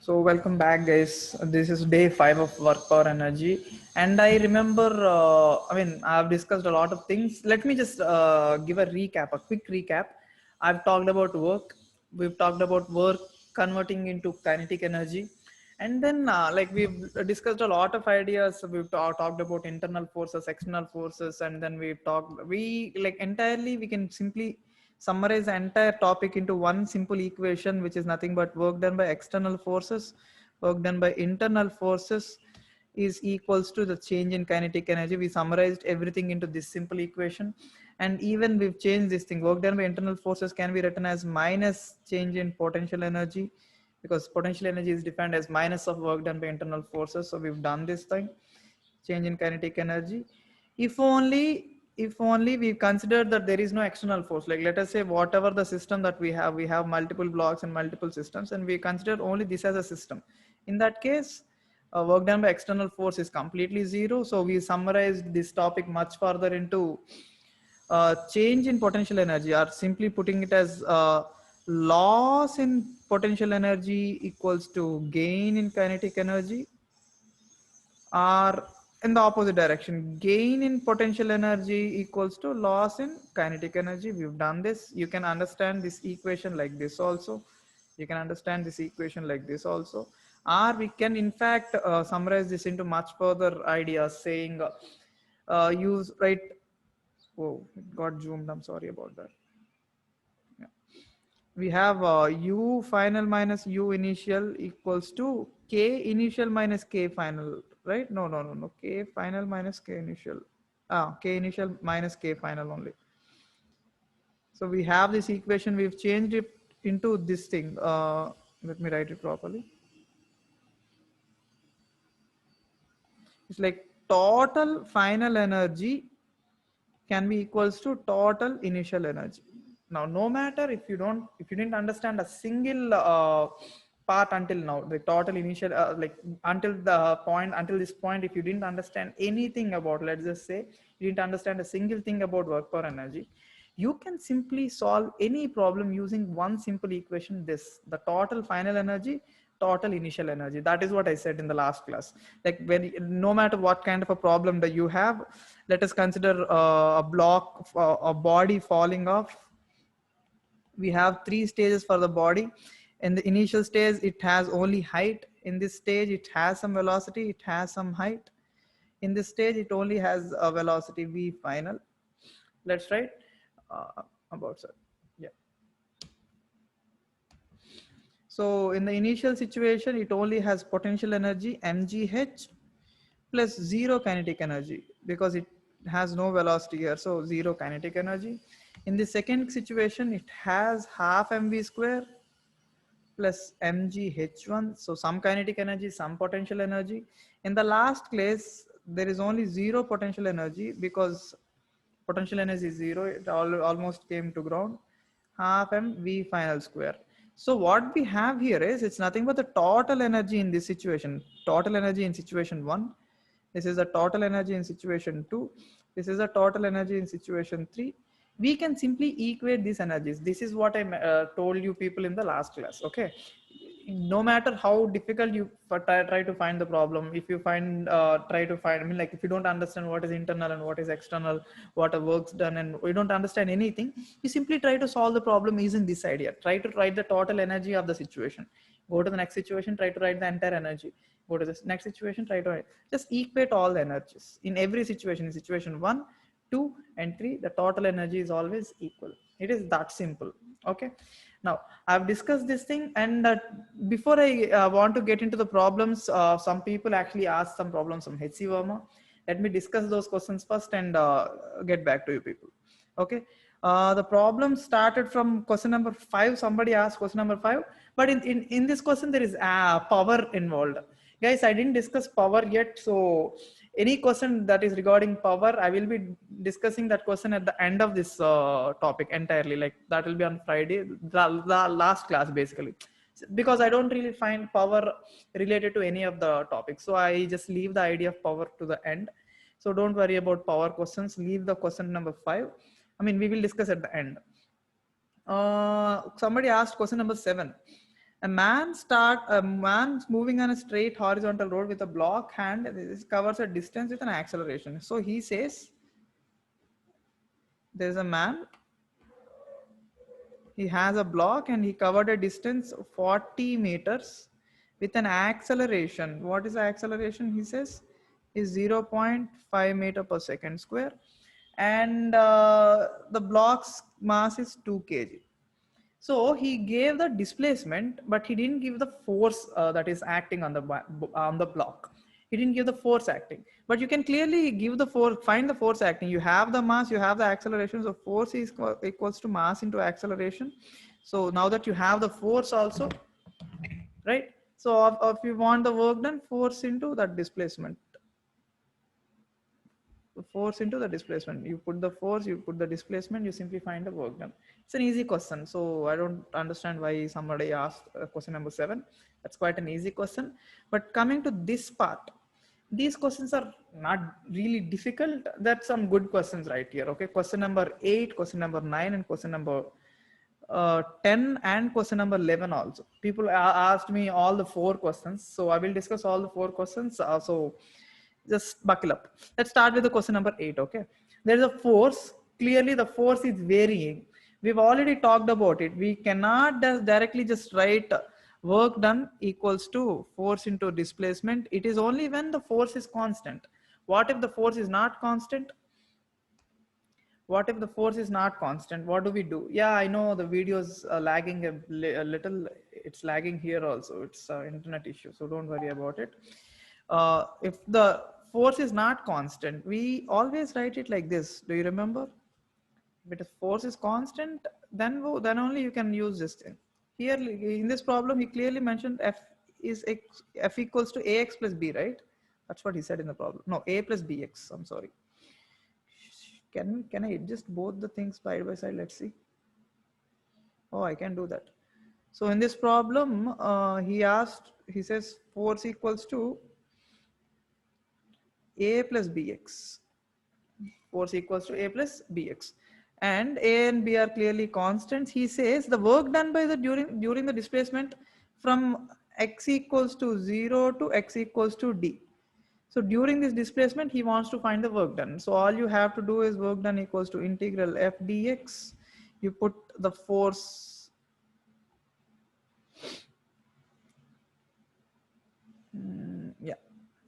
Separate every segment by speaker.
Speaker 1: So welcome back, guys. This is day 5 of Work Power Energy, and I remember. I've discussed a lot of things. Let me just give a recap, a quick recap. I've talked about work. We've talked about work converting into kinetic energy, and then we've discussed a lot of ideas. We've talked about internal forces, external forces, and then we've talked. We like entirely. We can simply summarize the entire topic into one simple equation, which is nothing but work done by external forces, work done by internal forces is equals to the change in kinetic energy. We summarized everything into this simple equation. And even we've changed this thing. Work done by internal forces can be written as minus change in potential energy, because potential energy is defined as minus of work done by internal forces. So we've done this thing, change in kinetic energy. If only we consider that there is no external force, like let us say whatever the system that we have multiple blocks and multiple systems, and we consider only this as a system. In that case, work done by external force is completely zero. So we summarized this topic much further into change in potential energy, or simply putting it as loss in potential energy equals to gain in kinetic energy, or in the opposite direction, gain in potential energy equals to loss in kinetic energy. We've done this. You can understand this equation like this also. You can understand this equation like this also. Or we can in fact summarize this into much further ideas, saying use right. Oh, it got zoomed. I'm sorry about that. Yeah. We have u final minus u initial equals to k initial minus k final, right? No, k final minus k initial, k initial minus k final only. So we have this equation, we've changed it into this thing. Let me write it properly. It's like total final energy can be equals to total initial energy. Now, no matter if you didn't understand a single part until now, the total initial, until this point, if you didn't understand anything about, let's just say, you didn't understand a single thing about work power energy, you can simply solve any problem using one simple equation, this, the total final energy, total initial energy. That is what I said in the last class. Like, when no matter what kind of a problem that you have, let us consider a block, a body falling off. We have three stages for the body. In the initial stage, it has only height. In this stage, it has some velocity, it has some height. In this stage, it only has a velocity v final. Let's write about that. Yeah. So in the initial situation, it only has potential energy mgh plus zero kinetic energy, because it has no velocity here. So zero kinetic energy. In the second situation, it has half mv square plus mgh1. So some kinetic energy, some potential energy. In the last case, there is only zero potential energy, because potential energy is zero. It almost came to ground. Half mv final square. So what we have here is, it's nothing but the total energy in this situation. Total energy in situation 1. This is the total energy in situation 2. This is the total energy in situation 3. We can simply equate these energies. This is what I told you people in the last class. Okay. No matter how difficult you try to find the problem, if you try to find, like, if you don't understand what is internal and what is external, what are works done, and we don't understand anything, you simply try to solve the problem using this idea. Try to write the total energy of the situation. Go to the next situation, try to write the entire energy. Go to this next situation, try to write. Just equate all the energies in every situation. In situation 1, 2, and 3, the total energy is always equal. It is that simple. Okay. Now, I've discussed this thing, and before I want to get into the problems, some people actually asked some problems from HC Verma. Let me discuss those questions first and get back to you people. Okay. The problem started from question number 5. Somebody asked question number 5, but in this question, there is power involved. Guys, I didn't discuss power yet. So any question that is regarding power, I will be discussing that question at the end of this topic entirely. Like, that will be on Friday, the last class basically, because I don't really find power related to any of the topics. So I just leave the idea of power to the end. So don't worry about power questions. Leave the question number 5. We will discuss at the end. Somebody asked question number 7. A man's moving on a straight horizontal road with a block hand. This covers a distance with an acceleration. So he says there's a man, he has a block and he covered a distance of 40 meters with an acceleration. What is the acceleration? He says is 0.5 meter per second square, and the block's mass is 2 kg. So he gave the displacement, but he didn't give the force that is acting on the block. He didn't give the force acting, but you can clearly give the force, find the force acting. You have the mass, you have the acceleration. So force is equals to mass into acceleration. So now that you have the force also, right? So if you want the work done, force into that displacement. Force into the displacement. You put the force, you put the displacement, you simply find the work done. It's an easy question. So I don't understand why somebody asked question number 7. That's quite an easy question. But coming to this part, these questions are not really difficult. That's some good questions right here. Okay, question number 8, question number 9, and question number 10 and question number 11 also. People asked me all the 4 questions. So I will discuss all the 4 questions. So just buckle up. Let's start with the question number 8. Okay, there is a force. Clearly the force is varying. We've already talked about it. We cannot directly just write work done equals to force into displacement. It is only when the force is constant. What if the force is not constant? What if the force is not constant? What do we do? Yeah, I know the video is lagging a little. It's lagging here also. It's an internet issue, so don't worry about it. If the force is not constant, we always write it like this. Do you remember? If the force is constant, then only you can use this thing. Here in this problem, he clearly mentioned F equals to ax plus b, right? That's what he said in the problem. No, a plus bx. I'm sorry. Can I adjust both the things side by side? Let's see. Oh, I can do that. So in this problem, he says force equals to a plus bx. Force equals to a plus bx, and a and b are clearly constants. He says the work done by the during the displacement from x equals to 0 to x equals to d. So during this displacement, he wants to find the work done. So all you have to do is work done equals to integral f dx. You put the force, yeah,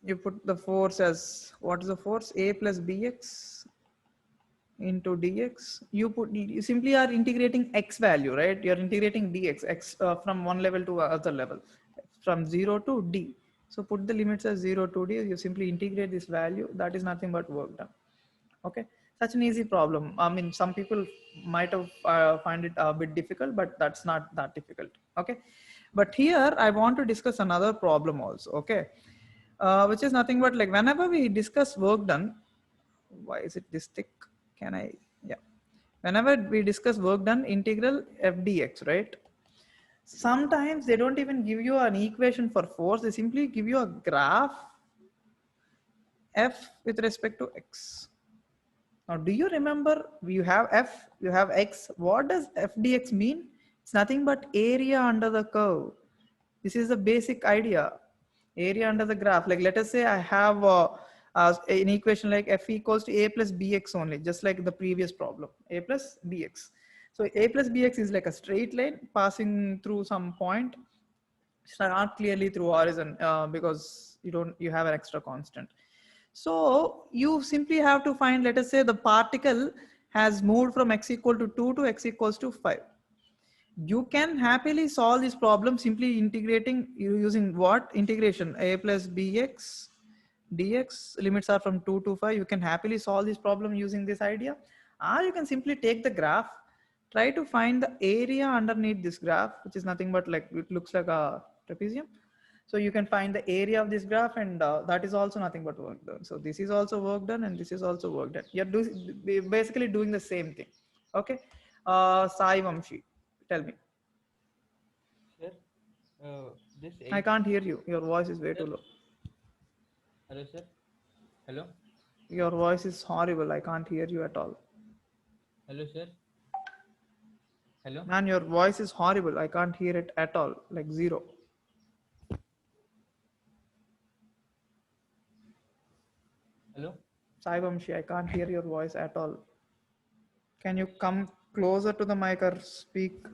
Speaker 1: you put the force as, what is the force? A plus bx into dx. You simply are integrating x value, right? You're integrating dx, x from one level to other level, from 0 to d. So put the limits as 0 to d. You simply integrate this value. That is nothing but work done. Okay, such an easy problem. I mean, some people might have find it a bit difficult, but that's not that difficult. Okay, but here I want to discuss another problem also. Okay, which is nothing but like whenever we discuss work done, why is it this thick? Can I, yeah, whenever we discuss work done, integral f dx, right? Sometimes they don't even give you an equation for force. They simply give you a graph f with respect to x. Now, do you remember you have f, you have x. What does f dx mean? It's nothing but area under the curve. This is the basic idea. Area under the graph. Like let us say I have an equation like f equals to a plus bx only, just like the previous problem, a plus bx. So a plus bx is like a straight line passing through some point. It's not clearly through horizon because you have an extra constant. So you simply have to find, let us say the particle has moved from x equal to 2 to x equals to 5. You can happily solve this problem simply integrating using what? Integration a plus bx dx, limits are from 2 to 5. You can happily solve this problem using this idea. Or you can simply take the graph, try to find the area underneath this graph, which is nothing but like, it looks like a trapezium. So you can find the area of this graph, and that is also nothing but work done. So this is also work done, and this is also work done. You're basically doing the same thing. Okay. Sai Vamshi, tell me.
Speaker 2: Sir, this
Speaker 1: I
Speaker 2: 8.
Speaker 1: can't hear you. Your voice is way
Speaker 2: Sir,
Speaker 1: too low.
Speaker 2: hello, sir. Hello,
Speaker 1: Your voice is horrible. I can't hear you at all.
Speaker 2: hello, sir. Hello?
Speaker 1: Man, your voice is horrible. I can't hear it at all, like zero.
Speaker 2: Hello?
Speaker 1: Sai Vamshi, I can't hear your voice at all. Can you come closer to the mic or speak?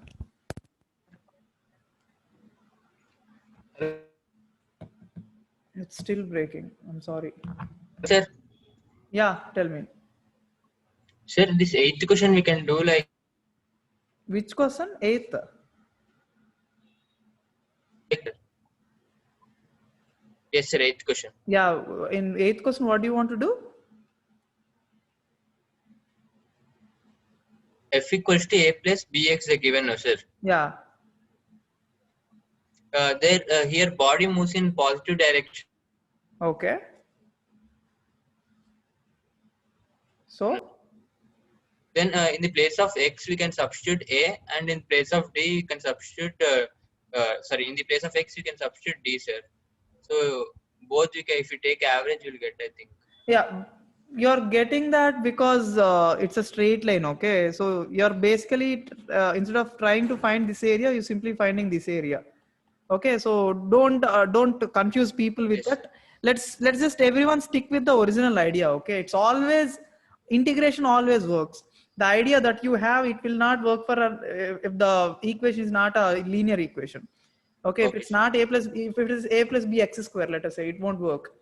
Speaker 1: It's still breaking. I'm sorry.
Speaker 3: Sir,
Speaker 1: Yeah, tell me.
Speaker 3: sir, this eighth question we can do like
Speaker 1: Which question? Eighth.
Speaker 3: yes, sir, eighth question.
Speaker 1: Yeah, in eighth question, what do you want to do?
Speaker 3: F equals to a plus bx are given now, sir.
Speaker 1: Yeah.
Speaker 3: Here body moves in positive direction.
Speaker 1: Okay. So,
Speaker 3: Then in the place of x we can substitute a, and in place of d you can substitute. In the place of x you can substitute d, sir. So both we can, if you take average, you'll get, I think.
Speaker 1: yeah, you're getting that because it's a straight line. Okay. So you're basically, instead of trying to find this area, you're simply finding this area. Okay. So don't confuse people with
Speaker 3: Yes.
Speaker 1: that. Let's just everyone stick with the original idea. Okay. It's always integration always works. The idea that you have, it will not work for if the equation is not a linear equation. Okay, if
Speaker 3: Okay,
Speaker 1: it's
Speaker 3: sir.
Speaker 1: not if it is a plus b x square, let us say, it won't work.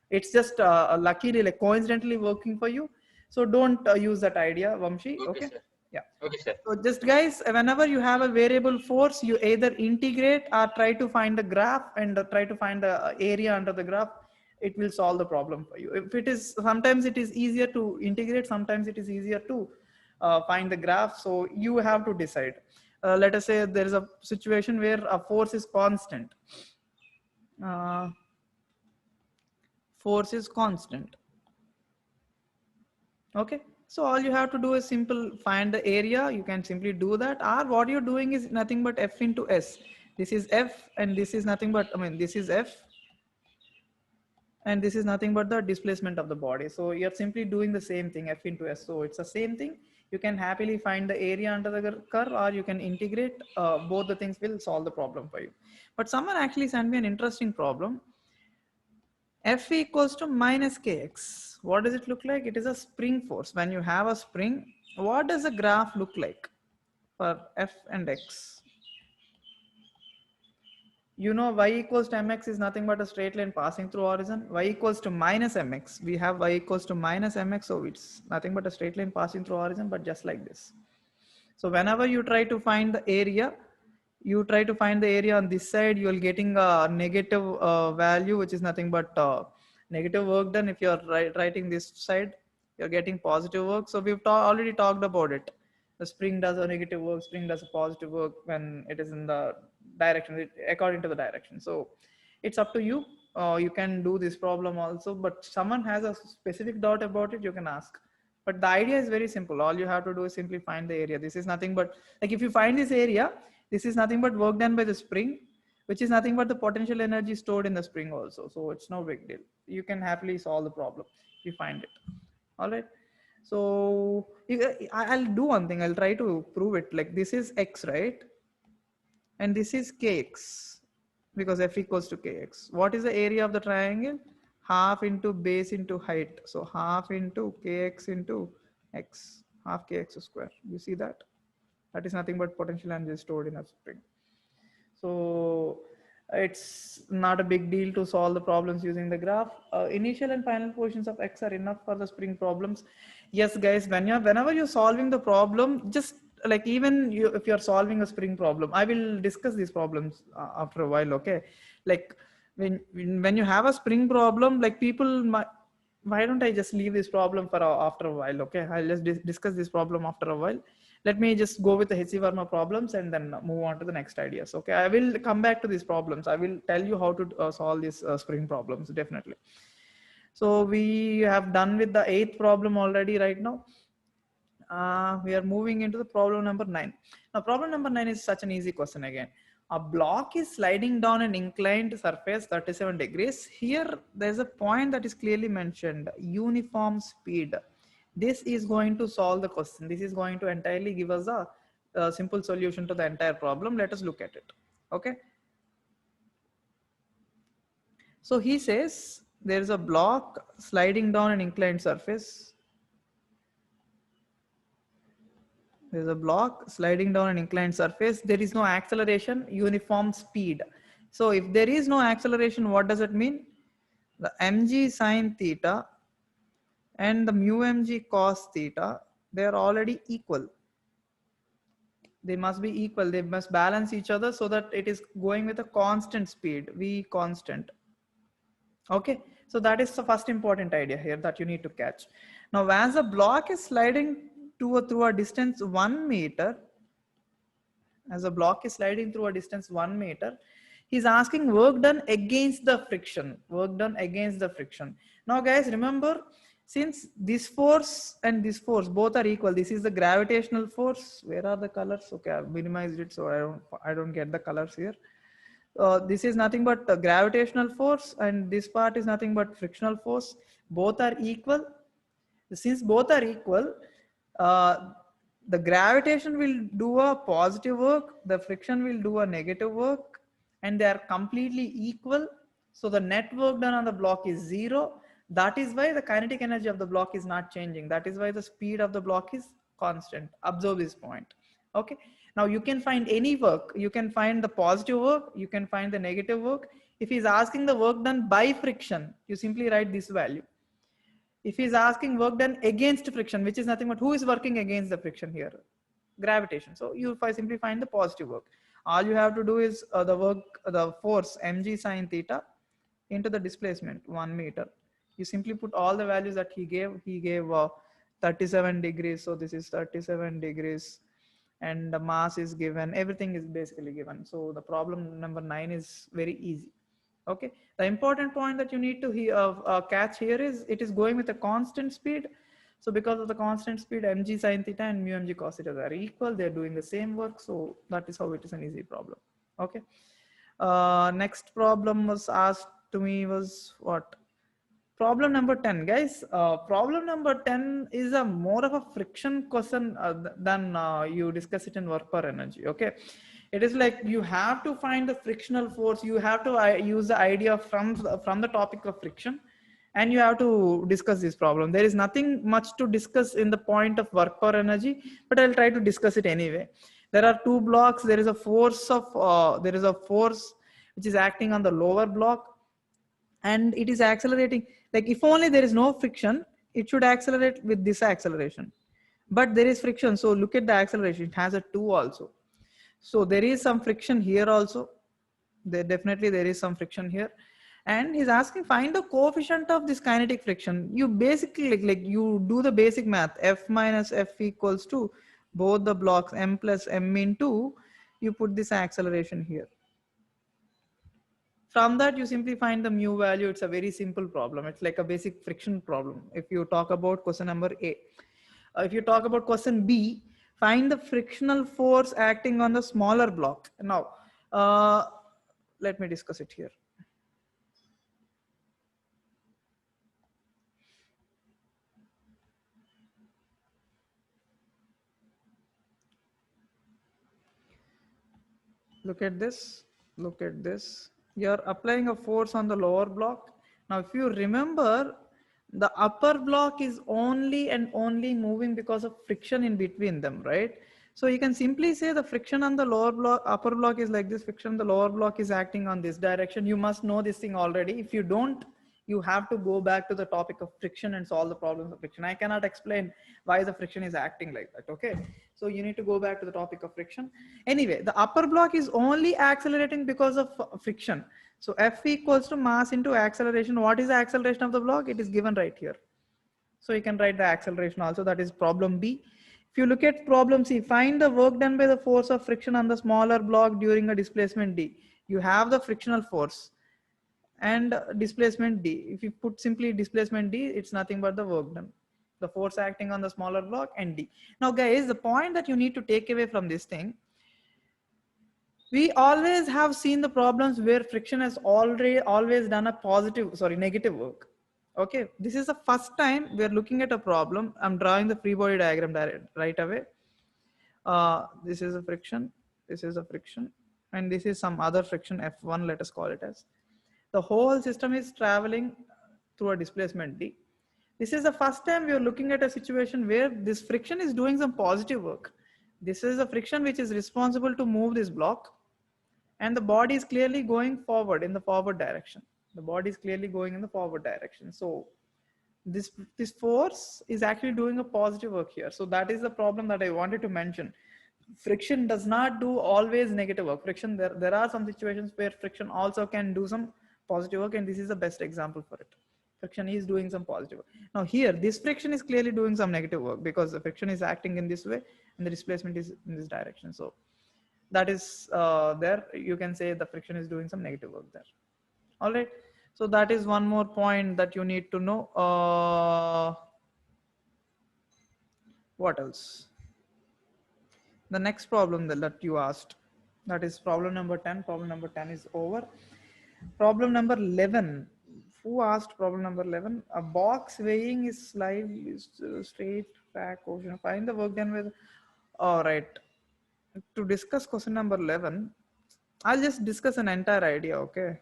Speaker 1: It's just luckily, like coincidentally working for you. So don't use that idea, Vamshi.
Speaker 3: Okay,
Speaker 1: Okay.
Speaker 3: sir.
Speaker 1: Yeah.
Speaker 3: Okay, sir.
Speaker 1: So just guys, whenever you have a variable force, you either integrate or try to find the graph and try to find the area under the graph. It will solve the problem for you. If it is, sometimes it is easier to integrate, sometimes it is easier to find the graph. So you have to decide. Let us say there is a situation where a force is constant. Force is constant. Okay, so all you have to do is simple find the area. You can simply do that, or what you're doing is nothing but f into s. This is f, and this is nothing but, I mean, this is f, and this is nothing but the displacement of the body. So you're simply doing the same thing, f into s. So it's the same thing. You can happily find the area under the curve, or you can integrate. Both the things will solve the problem for you. But someone actually sent me an interesting problem. F equals to minus kx. What does it look like? It is a spring force. When you have a spring, what does the graph look like for F and X? You know, y equals to mx is nothing but a straight line passing through origin. Y equals to minus mx. We have y equals to minus mx, so it's nothing but a straight line passing through origin, but just like this. So whenever you try to find the area, you try to find the area on this side, you will getting a negative value, which is nothing but negative work done. If you're writing this side, you're getting positive work. So we've already talked about it. The spring does a negative work, spring does a positive work when it is in the direction, according to the direction. So it's up to you. You can do this problem also, but someone has a specific doubt about it, you can ask. But the idea is very simple. All you have to do is simply find the area. This is nothing but, like, if you find this area, this is nothing but work done by the spring, which is nothing but the potential energy stored in the spring also. So it's no big deal. You can happily solve the problem if you find it. All right. So I'll do one thing. I'll try to prove it. Like, this is x, right? And this is kx, because f equals to kx. What is the area of the triangle? Half into base into height. So half into kx into x, half kx square. You see that? That is nothing but potential energy stored in a spring. So it's not a big deal to solve the problems using the graph. Initial and final positions of x are enough for the spring problems. Yes, guys, whenever you're solving the problem, just like, even you, if you're solving a spring problem, I will discuss these problems after a while. Okay, like when you have a spring problem, like people might, why don't I just leave this problem for after a while? Okay, I'll just discuss this problem after a while. Let me just go with the H.C. Verma problems and then move on to the next ideas. Okay, I will come back to these problems. I will tell you how to solve these spring problems, definitely. So we have done with the 8th problem already right now. We are moving into the problem number 9. Now, problem number 9 is such an easy question again. A block is sliding down an inclined surface 37 degrees. Here, there's a point that is clearly mentioned, uniform speed. This is going to solve the question. This is going to entirely give us a simple solution to the entire problem. Let us look at it. Okay. So he says there is a block sliding down an inclined surface. There's a block sliding down an inclined surface. There is no acceleration, uniform speed. So if there is no acceleration, what does it mean? The mg sine theta and the mu mg cos theta, they are already equal. They must be equal. They must balance each other so that it is going with a constant speed, v constant. Okay, so that is the first important idea here that you need to catch. Now, as the block is sliding through a distance 1 meter, as a block is sliding through a distance 1 meter, he's asking work done against the friction. Work done against the friction. Now, guys, remember, since this force and this force both are equal, this is the gravitational force. Where are the colors? Okay, I've minimized it so I don't get the colors here. This is nothing but the gravitational force, and this part is nothing but frictional force. Both are equal. Since both are equal, the gravitation will do a positive work, the friction will do a negative work, and they are completely equal. So the net work done on the block is 0. That is why the kinetic energy of the block is not changing. That is why the speed of the block is constant. Observe this point. Okay. Now you can find any work. You can find the positive work. You can find the negative work. If he's asking the work done by friction, you simply write this value. If he's asking work done against friction, which is nothing but who is working against the friction here? Gravitation. So you simply find the positive work. All you have to do is the force mg sine theta into the displacement 1 meter. You simply put all the values that he gave. He gave 37 degrees. So this is 37 degrees. And the mass is given. Everything is basically given. So the problem number 9 is very easy. Okay. The important point that you need to catch here is it is going with a constant speed. So because of the constant speed, mg sine theta and mu mg cos theta are equal. They're doing the same work. So that is how it is an easy problem. Okay. Next problem was asked to me was what? Problem number 10, guys. Problem number 10 is a more of a friction question than you discuss it in work per energy. Okay. It is like you have to find the frictional force. You have to use the idea from the topic of friction, and you have to discuss this problem. There is nothing much to discuss in the point of work per energy, but I'll try to discuss it anyway. There are two blocks. There is a force which is acting on the lower block, and it is accelerating. Like if only there is no friction, it should accelerate with this acceleration, but there is friction. So look at the acceleration. It has a 2 also. So there is some friction here also. There is some friction here. And he's asking find the coefficient of this kinetic friction. You basically like you do the basic math. F minus F equals to both the blocks m plus m into, you put this acceleration here. From that you simply find the mu value. It's a very simple problem. It's like a basic friction problem. If you talk about question number A. If you talk about question B, find the frictional force acting on the smaller block. Now, let me discuss it here. Look at this. Look at this. You're applying a force on the lower block. Now, if you remember, the upper block is only and only moving because of friction in between them, right? So you can simply say the friction on the upper block is like this. Friction on the lower block is acting on this direction. You must know this thing already. If you don't, you have to go back to the topic of friction and solve the problems of friction. I cannot explain why the friction is acting like that. Okay. So you need to go back to the topic of friction. Anyway, the upper block is only accelerating because of friction. So F equals to mass into acceleration. What is the acceleration of the block? It is given right here. So you can write the acceleration also. That is problem B. If you look at problem C, find the work done by the force of friction on the smaller block during a displacement D. You have the frictional force and displacement D. If you put simply displacement D, it's nothing but the work done. The force acting on the smaller block and D. Now guys, the point that you need to take away from this thing, we always have seen the problems where friction has always done a negative work. Okay, this is the first time we are looking at a problem. I'm drawing the free body diagram right away. This is a friction, this is a friction, and this is some other friction F1, let us call it as. The whole system is traveling through a displacement D. This is the first time we are looking at a situation where this friction is doing some positive work. This is a friction which is responsible to move this block, and the body is clearly going forward in the forward direction. The body is clearly going in the forward direction. So this force is actually doing a positive work here. So that is the problem that I wanted to mention. Friction does not do always negative work. Friction, there are some situations where friction also can do some positive work, and this is the best example for it. Friction is doing some positive work. Now here, this friction is clearly doing some negative work because the friction is acting in this way and the displacement is in this direction. So that is there. You can say the friction is doing some negative work there. All right. So that is one more point that you need to know. What else? The next problem that you asked, that is problem number 10. Problem number 10 is over. Problem number 11. Who asked problem number 11? A box weighing is slightly straight back ocean. Find the work done with. All right. To discuss question number 11, I'll just discuss an entire idea. Okay.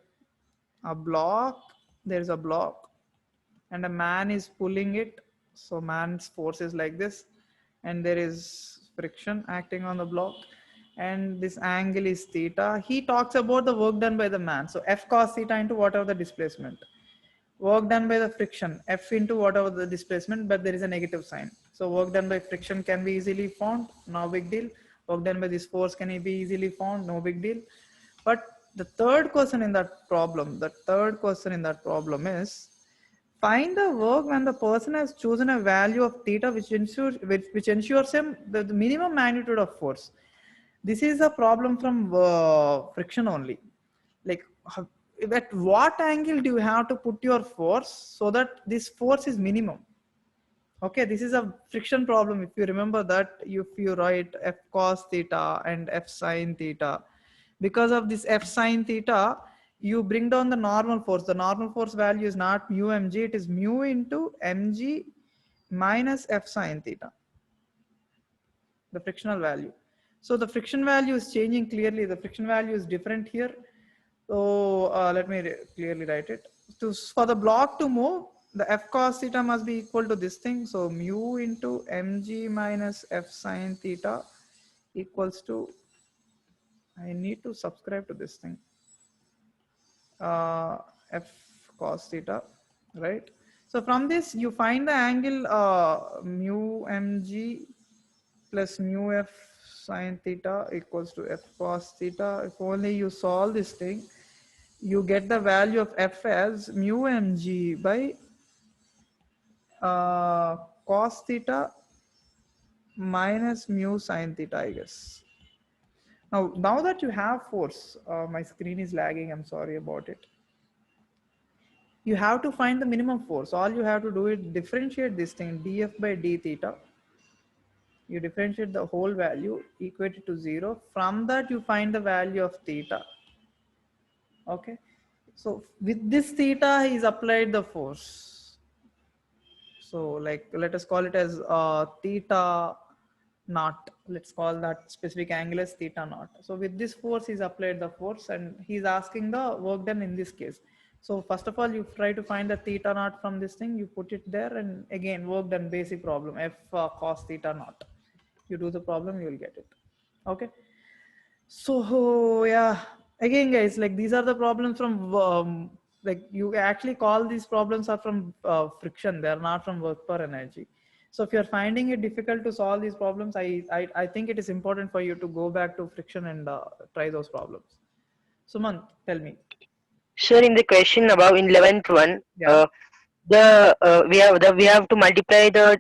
Speaker 1: A block, there's a block and a man is pulling it. So man's force is like this, and there is friction acting on the block, and this angle is theta. He talks about the work done by the man. So F cos theta into whatever the displacement. Work done by the friction, F into whatever the displacement, but there is a negative sign. So work done by friction can be easily found, no big deal. Work done by this force can be easily found, no big deal. But the third question in that problem, is find the work when the person has chosen a value of theta which ensures him the minimum magnitude of force. This is a problem from friction only. Like at what angle do you have to put your force so that this force is minimum? Okay, this is a friction problem. If you remember that, if you write F cos theta and F sin theta, because of this F sin theta, you bring down the normal force. The normal force value is not mu mg, it is mu into mg minus F sin theta, the frictional value. So the friction value is changing clearly. The friction value is different here. So let me clearly write it. For the block to move, the F cos theta must be equal to this thing. So mu into mg minus F sin theta equals to, I need to subscribe to this thing, F cos theta, right? So from this, you find the angle mu mg plus mu F sin theta equals to F cos theta. If only you solve this thing, you get the value of F as mu mg by cos theta minus mu sin theta, I guess. Now that you have force, my screen is lagging, I'm sorry about it. You have to find the minimum force. All you have to do is differentiate this thing, df by d theta. You differentiate the whole value, equate it to 0. From that, you find the value of theta. Okay. So with this theta, he's applied the force. So like, let us call it as theta naught. Let's call that specific angle as theta naught. So with this force, he's applied the force and he's asking the work done in this case. So first of all, you try to find the theta naught from this thing, you put it there, and again, work done, basic problem, F cos theta naught. You do the problem, you will get it. Okay. So yeah, again guys, like these are the problems from like you actually call these problems are from friction. They are not from work per energy. So if you're finding it difficult to solve these problems, I think it is important for you to go back to friction and try those problems. Sumant, tell me.
Speaker 4: Sir, in the question above in 11th one,
Speaker 1: Yeah.
Speaker 4: we have to multiply the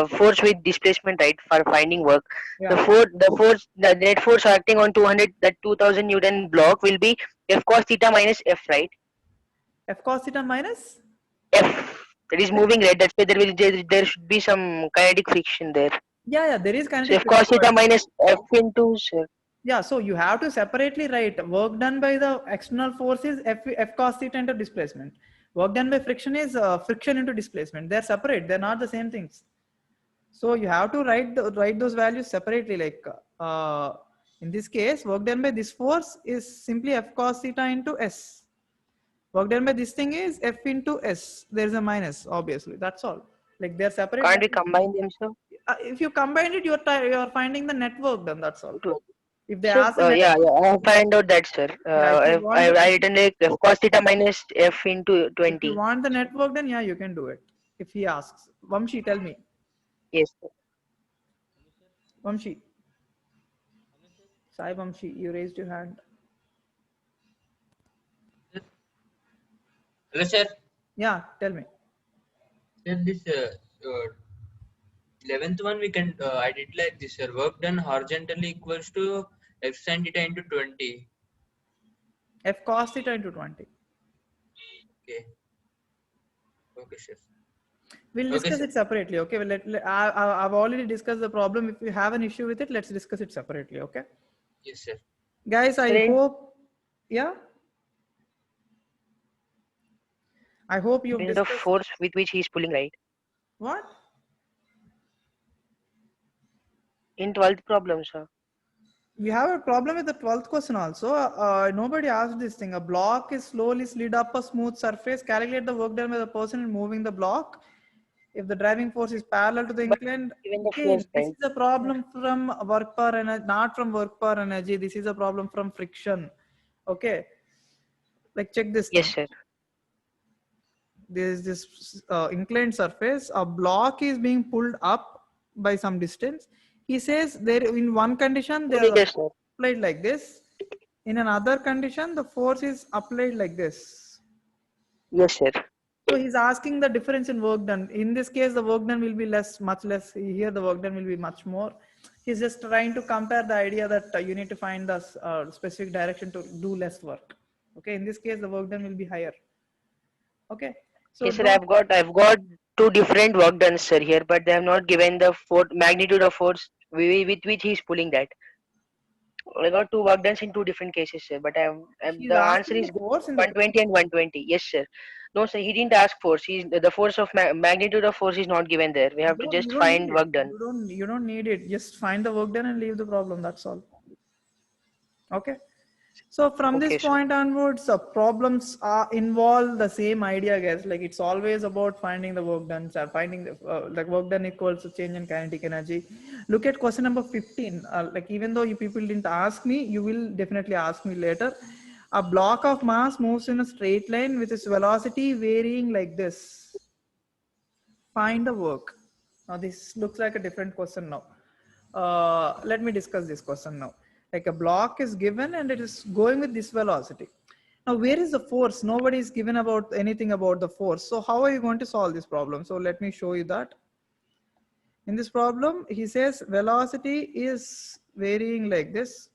Speaker 4: force with displacement, right, for finding work.
Speaker 1: Yeah.
Speaker 4: The net force acting on 2000 Newton block will be F cos theta minus F, right?
Speaker 1: F cos theta minus
Speaker 4: F, that is moving, right? That's why there should be some kinetic friction there.
Speaker 1: Yeah, there is
Speaker 4: So
Speaker 1: kinetic
Speaker 4: F cos
Speaker 1: friction,
Speaker 4: theta minus F into, sir.
Speaker 1: yeah, so you have to separately write work done by the external force is F cos theta into displacement. Work done by friction is friction into displacement. They're separate. They're not the same things. So you have to write those values separately. Like in this case, work done by this force is simply F cos theta into S. Work done by this thing is F into S. There is a minus, obviously. That's all. Like they're separate.
Speaker 4: Can't we combine them, sir?
Speaker 1: If you combine it, you're finding the net work done. That's all. If they
Speaker 4: So,
Speaker 1: ask the net,
Speaker 4: yeah, I find out that, sir.
Speaker 1: yeah, if you want
Speaker 4: I written like F cos theta minus F into
Speaker 1: if you
Speaker 4: 20.
Speaker 1: want the network, then yeah, you can do it. If he asks, Vamshi, tell me.
Speaker 4: Yes, sir.
Speaker 1: Vamshi. Sai Vamshi, you raised your hand.
Speaker 3: Hello, sir.
Speaker 1: Yeah, tell me.
Speaker 3: Then this 11th one we can I did like this, sir. Work done horizontally equals to F sin theta into 20.
Speaker 1: F cos theta into 20.
Speaker 3: Okay. Okay, sir.
Speaker 1: We'll
Speaker 3: Okay,
Speaker 1: discuss
Speaker 3: sir.
Speaker 1: it separately. Okay. Well, I've already discussed the problem. If you have an issue with it, let's discuss it separately. Okay.
Speaker 3: Yes, sir.
Speaker 1: Guys, I
Speaker 4: Right.
Speaker 1: hope, yeah. I hope you've
Speaker 4: In the
Speaker 1: discussed.
Speaker 4: force with which he is pulling, right?
Speaker 1: What?
Speaker 4: In 12th problem, sir.
Speaker 1: We have a problem with the 12th question also. Nobody asked this thing. A block is slowly slid up a smooth surface. Calculate the work done by the person in moving the block. If the driving force is parallel to the
Speaker 4: But
Speaker 1: inclined,
Speaker 4: given the
Speaker 1: again,
Speaker 4: force,
Speaker 1: this
Speaker 4: right?
Speaker 1: is a problem from work per energy, not from work per energy. This is a problem from friction. Okay. Like check this
Speaker 4: Yes,
Speaker 1: thing.
Speaker 4: sir.
Speaker 1: There is this inclined surface. A block is being pulled up by some distance. He says there in one condition they are
Speaker 4: Yes, sir.
Speaker 1: applied like this. In another condition, the force is applied like this.
Speaker 4: Yes, sir.
Speaker 1: So he's asking the difference in work done. In this case, the work done will be less, much less. Here, the work done will be much more. He's just trying to compare the idea that you need to find the specific direction to do less work. Okay, in this case, the work done will be higher. Okay, so
Speaker 4: Yes, sir.
Speaker 1: don't.
Speaker 4: I've got two different work done, sir, here, but they have not given the magnitude of force with which he is pulling that. I got two work done in two different cases, sir. But
Speaker 1: He's
Speaker 4: the answer
Speaker 1: asking
Speaker 4: is
Speaker 1: the force in the
Speaker 4: 120 and 120. Yes, sir. No, sir. He didn't ask force. The force of magnitude of force is not given there. We have to
Speaker 1: you
Speaker 4: just
Speaker 1: don't need
Speaker 4: find
Speaker 1: it.
Speaker 4: work done.
Speaker 1: You don't need it. Just find the work done and leave the problem. That's all. Okay. So from this
Speaker 4: Okay, sir.
Speaker 1: point onwards, problems involve the same idea, guys. Like it's always about finding the work done, finding the like work done equals to change in kinetic energy. Look at question number 15. Like even though you people didn't ask me, you will definitely ask me later. A block of mass moves in a straight line with its velocity varying like this. Find the work. Now this looks like a different question now. Let me discuss this question now. Like a block is given and it is going with this velocity. Now where is the force? Nobody is given about anything about the force. So how are you going to solve this problem? So let me show you that. In this problem, he says velocity is varying like this.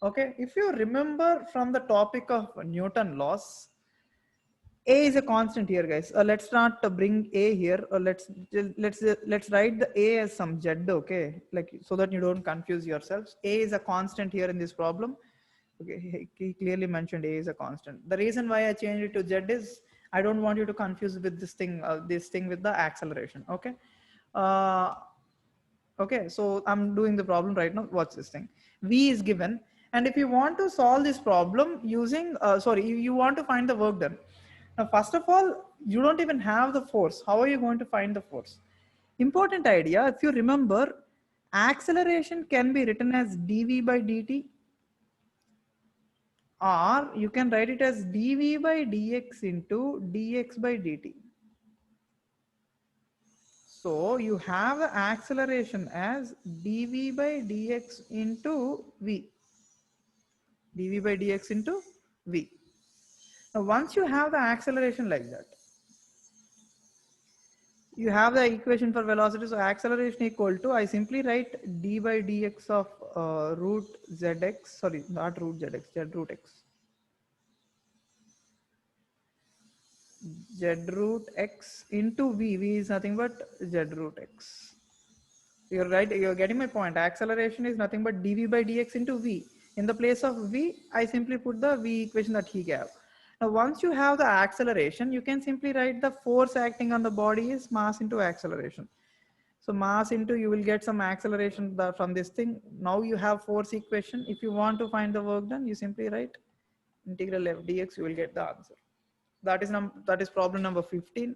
Speaker 1: Okay, if you remember from the topic of Newton laws, a is a constant here, guys. Let's not bring a here. Let's write the a as some z. Okay, like so that you don't confuse yourselves. A is a constant here in this problem. Okay, he clearly mentioned a is a constant. The reason why I changed it to z is I don't want you to confuse with this thing with the acceleration. Okay. Okay, so I'm doing the problem right now. Watch this thing. V is given, and if you want to solve this problem using, if you want to find the work done. Now, first of all, you don't even have the force. How are you going to find the force? Important idea. If you remember, acceleration can be written as dv by dt, or you can write it as dv by dx into dx by dt. So you have the acceleration as dv by dx into v. dv by dx into v. Now once you have the acceleration like that, you have the equation for velocity. So acceleration equal to, I simply write d by dx of root zx, sorry, not root zx, z root x. Z root x into v. V is nothing but z root x. You're right, you're getting my point. Acceleration is nothing but dv by dx into v. In the place of v, I simply put the v equation that he gave. Now, once you have the acceleration, you can simply write the force acting on the body is mass into acceleration. So mass into, you will get some acceleration from this thing. Now you have force equation. If you want to find the work done, you simply write integral f dx, you will get the answer. That is problem number 15.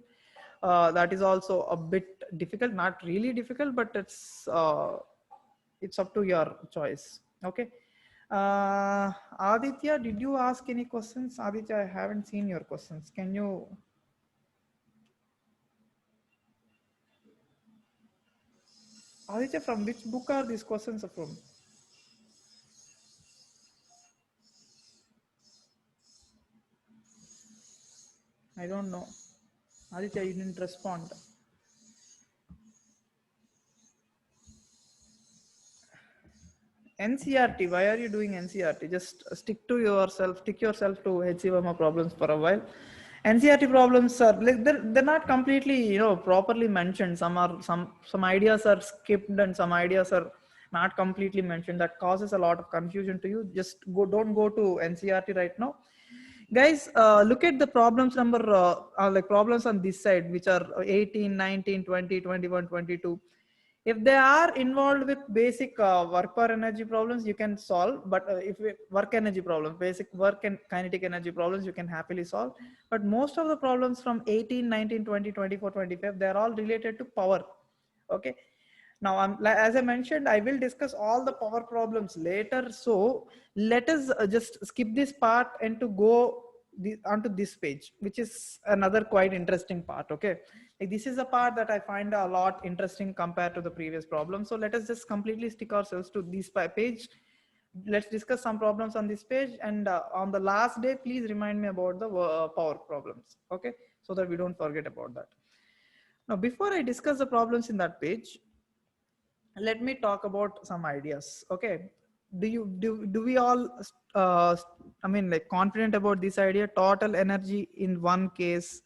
Speaker 1: That is also a bit difficult, not really difficult, but it's up to your choice. Okay. Aditya, did you ask any questions? Aditya, I haven't seen your questions. Can you? Aditya, from which book are these questions from? I don't know. Aditya, you didn't respond. NCRT, why are you doing NCRT? Just stick yourself to HCMA problems for a while. NCRT problems are like they're not completely properly mentioned. Some ideas are skipped and some ideas are not completely mentioned. That causes a lot of confusion to you. Just don't go to NCRT right now. Guys, look at the problems number like problems on this side, which are 18, 19, 20, 21, 22. If they are involved with basic work per energy problems, you can solve. But if work energy problems, basic work and kinetic energy problems, you can happily solve. But most of the problems from 18, 19, 20, 24, 25, they're all related to power. Okay. Now, as I mentioned, I will discuss all the power problems later. So let us just skip this part and to go onto this page, which is another quite interesting part. Okay. Like this is a part that I find a lot interesting compared to the previous problem. So let us just completely stick ourselves to this page. Let's discuss some problems on this page. And on the last day, please remind me about the power problems. Okay. So that we don't forget about that. Now, before I discuss the problems in that page, let me talk about some ideas. Okay. Do we all like confident about this idea? Total energy in one case,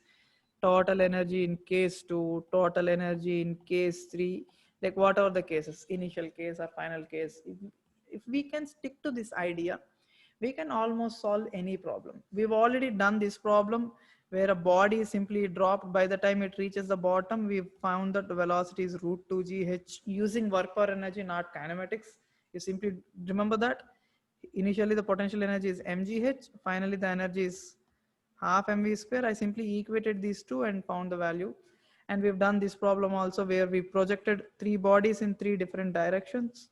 Speaker 1: total energy in case 2, total energy in case 3, like what are the cases, initial case or final case. If we can stick to this idea, we can almost solve any problem. We've already done this problem where a body is simply dropped. By the time it reaches the bottom, we've found that the velocity is root 2gh using work per energy, not kinematics. You simply remember that initially the potential energy is mgh, finally the energy is half mv square. I simply equated these two and found the value. And we've done this problem also where we projected 3 bodies in 3 different directions,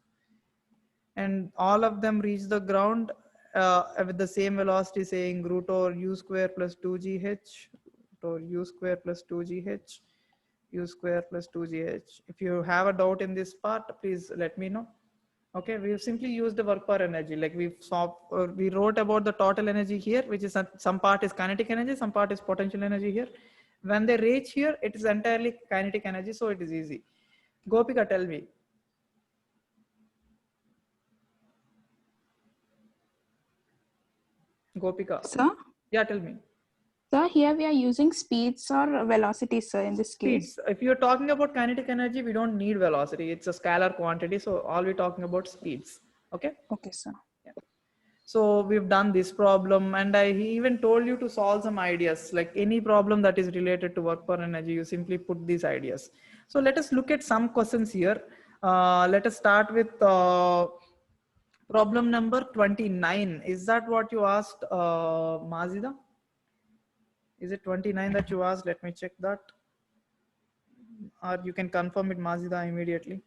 Speaker 1: and all of them reach the ground with the same velocity, saying root over u square plus 2gh, or u square plus 2gh, u square plus 2gh. If you have a doubt in this part, please let me know. Okay, we've simply used the work per energy. Like we wrote about the total energy here, which is some part is kinetic energy, some part is potential energy here. When they reach here, it is entirely kinetic energy, so it is easy. Gopika, tell me. Gopika.
Speaker 5: Sir?
Speaker 1: Yeah, tell me.
Speaker 5: Sir, here we are using speeds or velocities, sir, in this case.
Speaker 1: Speeds. If you're talking about kinetic energy, we don't need velocity. It's a scalar quantity. So all we're talking about speeds. Okay.
Speaker 5: Okay, sir.
Speaker 1: Yeah. So we've done this problem, and I even told you to solve some ideas. Like any problem that is related to work per energy, you simply put these ideas. So let us look at some questions here. Let us start with problem number 29. Is that what you asked, Mazida? Is it 29 that you asked? Let me check that. Or you can confirm it, Mazida, immediately.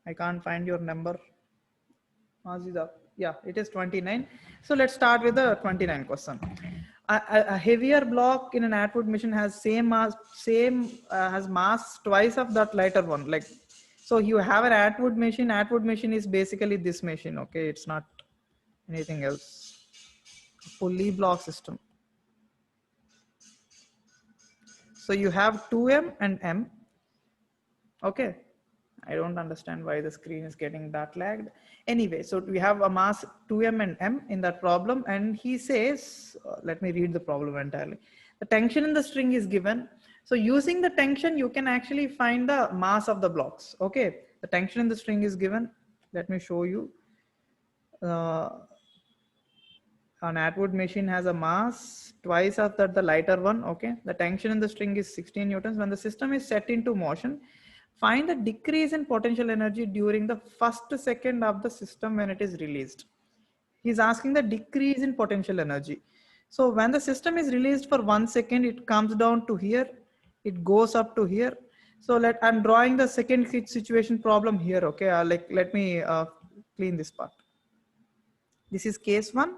Speaker 1: I can't find your number. Mazida. Yeah, it is 29. So let's start with the 29 question. A heavier block in an Atwood machine has has mass twice of that lighter one. Like, so you have an Atwood machine. Atwood machine is basically this machine. Okay, it's not anything else. Pulley block system. So you have 2m and m. Okay. I don't understand why the screen is getting that lagged. Anyway, so we have a mass 2m and m in that problem. And he says, let me read the problem entirely. The tension in the string is given. So using the tension, you can actually find the mass of the blocks. Okay. The tension in the string is given. Let me show you. An Atwood machine has a mass twice of that, the lighter one. Okay. The tension in the string is 16 newtons. When the system is set into motion, Find the decrease in potential energy during the first second of the system when it is released. He's asking the decrease in potential energy. So when the system is released for 1 second, it comes down to here, it goes up to here. So I'm drawing the second situation problem here. Okay, let me clean this part. This is case 1.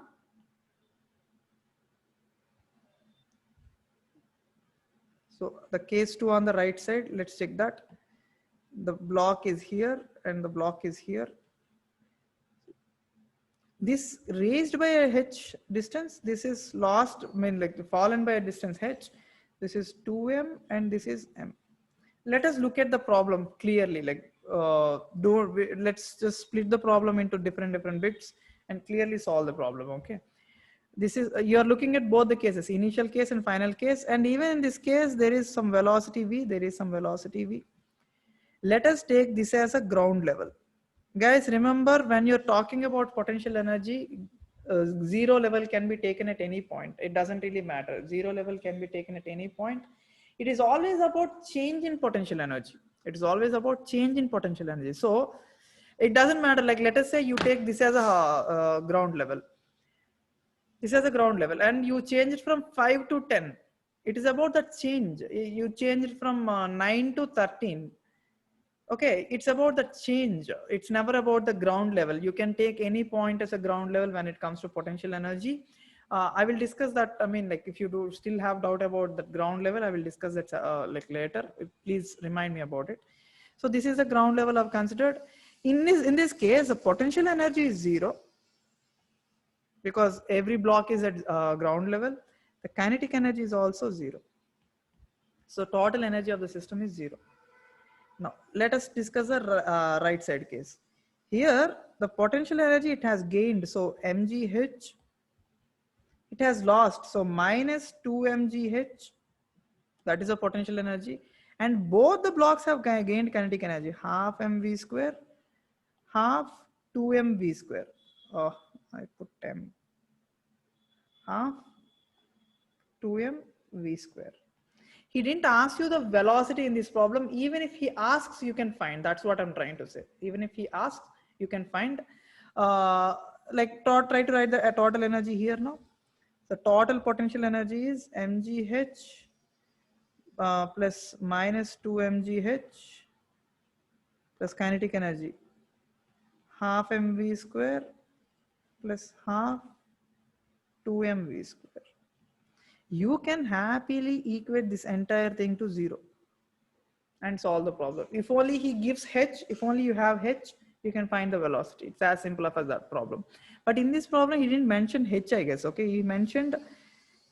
Speaker 1: So the case 2 on the right side, let's check that. The block is here and the block is here. This raised by a h distance, this is lost, I mean like fallen by a distance h. This is 2m and this is m. Let us look at the problem clearly. Let's just split the problem into different bits and clearly solve the problem. Okay. This is you are looking at both the cases, initial case and final case, and even in this case there is some velocity v. There is some velocity v. Let us take this as a ground level. Guys, remember when you're talking about potential energy, zero level can be taken at any point. It doesn't really matter. Zero level can be taken at any point. It is always about change in potential energy. It is always about change in potential energy. So it doesn't matter. Like let us say you take this as a ground level. This is a ground level and you change it from 5 to 10. It is about the change. You change it from 9 to 13. Okay, it's about the change. It's never about the ground level. You can take any point as a ground level when it comes to potential energy. I will discuss that. I mean, like if you do still have doubt about the ground level, I will discuss that like later. Please remind me about it. So this is the ground level I've considered. In this case, the potential energy is 0 because every block is at ground level. The kinetic energy is also 0. So total energy of the system is 0. Now, let us discuss the right side case. Here, the potential energy it has gained. So, mgh, it has lost. So, minus 2 mgh, that is the potential energy. And both the blocks have gained kinetic energy, half mv square, half 2mv square. Oh, I put m. Half 2mv square. He didn't ask you the velocity in this problem. Even if he asks, you can find. That's what I'm trying to say. Even if he asks, you can find. Try to write the total energy here now. The total potential energy is mgh plus minus 2 mgh plus kinetic energy half mv square plus half 2 mv square. You can happily equate this entire thing to 0 and solve the problem. If only he gives h, if only you have h, you can find the velocity. It's as simple as that problem. But in this problem, he didn't mention h, I guess. Okay, he mentioned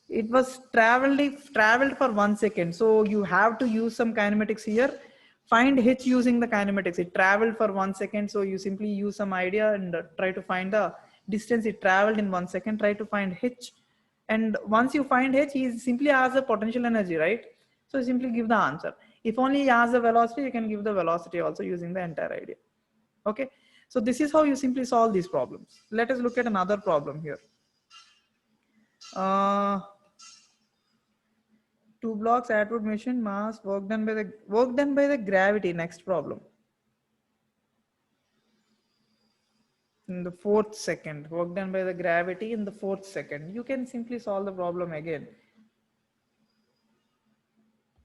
Speaker 1: it was traveled for 1 second. So you have to use some kinematics here. Find h using the kinematics. It traveled for 1 second. So you simply use some idea and try to find the distance it traveled in 1 second. Try to find h. And once you find h, he simply asks the potential energy, right? So simply give the answer. If only he asks the velocity, you can give the velocity also using the entire idea. Okay. So this is how you simply solve these problems. Let us look at another problem here. Two blocks, outward motion, mass, work done by the gravity. Next problem. In the 4th second, work done by the gravity in the 4th second. You can simply solve the problem again.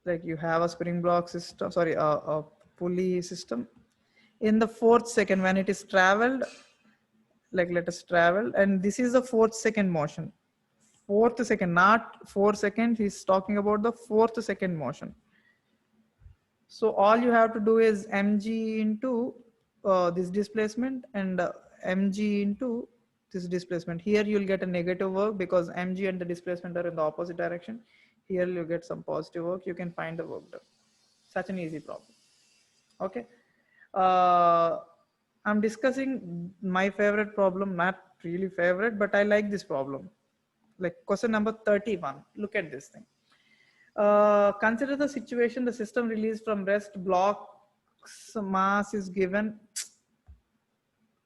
Speaker 1: Like you have a spring block system, sorry, a pulley system. In the 4th second, when it is traveled, like let us travel, and this is the 4th second motion. 4th second, not 4 seconds. He's talking about the 4th second motion. So all you have to do is mg into this displacement and mg into this displacement. Here you'll get a negative work because mg and the displacement are in the opposite direction. Here you get some positive work. You can find the work done. Such an easy problem. Okay. I'm discussing my favorite problem, not really favorite, but I like this problem. Like question number 31. Look at this thing. Consider the situation, the system released from rest, blocks mass is given.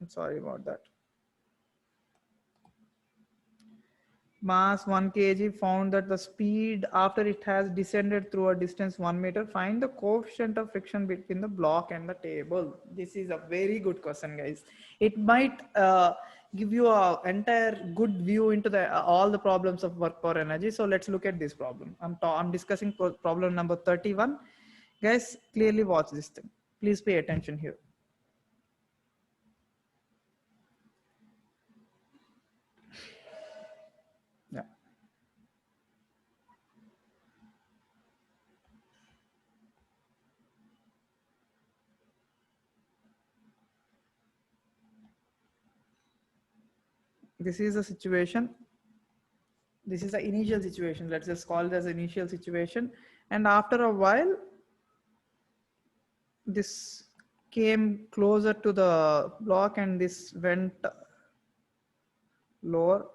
Speaker 1: I'm sorry about that. mass 1 kg, found that the speed after it has descended through a distance 1 meter, find the coefficient of friction between the block and the table. This is a very good question, guys. It might give you a entire good view into the all the problems of work power energy. So let's look at this problem. I'm discussing problem number 31. Guys, clearly watch this thing. Please pay attention here. Yeah. This is a situation. This is the initial situation. Let's just call it as initial situation. And after a while, this came closer to the block and this went lower.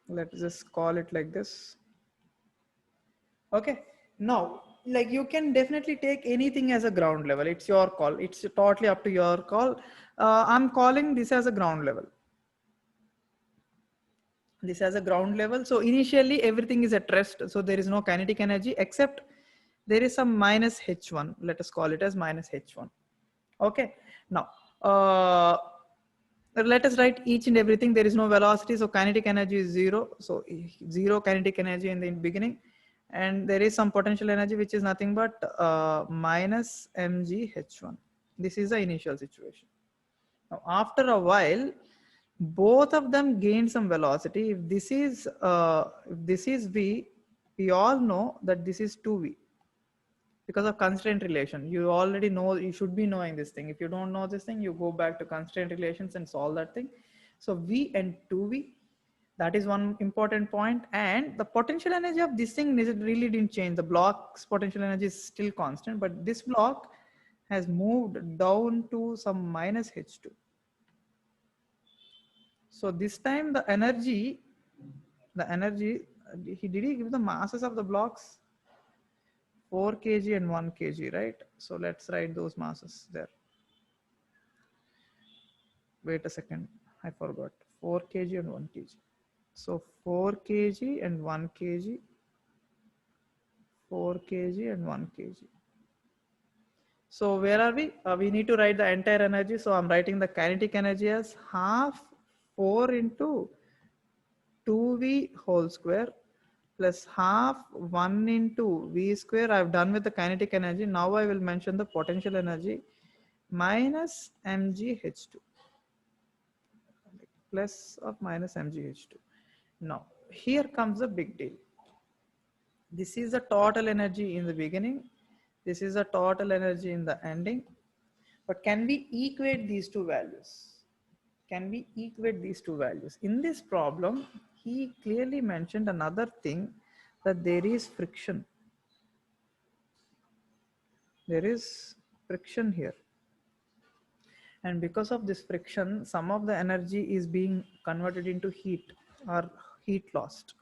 Speaker 1: Let's just call it like this. Okay. Now, like you can definitely take anything as a ground level. It's your call. It's totally up to your call. I'm calling this as a ground level. This as a ground level. So initially everything is at rest. So there is no kinetic energy except there is some minus H1. Let us call it as minus H1. Okay. Now, let us write each and everything. There is no velocity. So kinetic energy is 0. So 0 kinetic energy in the beginning. And there is some potential energy, which is nothing but minus mgh1. This is the initial situation. Now, after a while, both of them gain some velocity. If this is v, we all know that this is 2v because of constraint relation. You already know, you should be knowing this thing. If you don't know this thing, you go back to constraint relations and solve that thing. So v and 2v. That is one important point. And the potential energy of this thing really didn't change. The block's potential energy is still constant, but this block has moved down to some minus H2. So this time the energy, did he give the masses of the blocks? 4 kg and 1 kg, right? So let's write those masses there. Wait a second, I forgot. 4 kg and 1 kg. So 4 kg and 1 kg, 4 kg and 1 kg. So where are we? We need to write the entire energy. So I'm writing the kinetic energy as half 4 into 2v whole square plus half 1 into v square. I've done with the kinetic energy. Now I will mention the potential energy minus mgh2 plus of minus mgh2. Now, here comes the big deal. This is the total energy in the beginning. This is the total energy in the ending. But can we equate these two values? Can we equate these two values? In this problem, he clearly mentioned another thing, that there is friction. There is friction here. And because of this friction, some of the energy is being converted into heat or heat lost.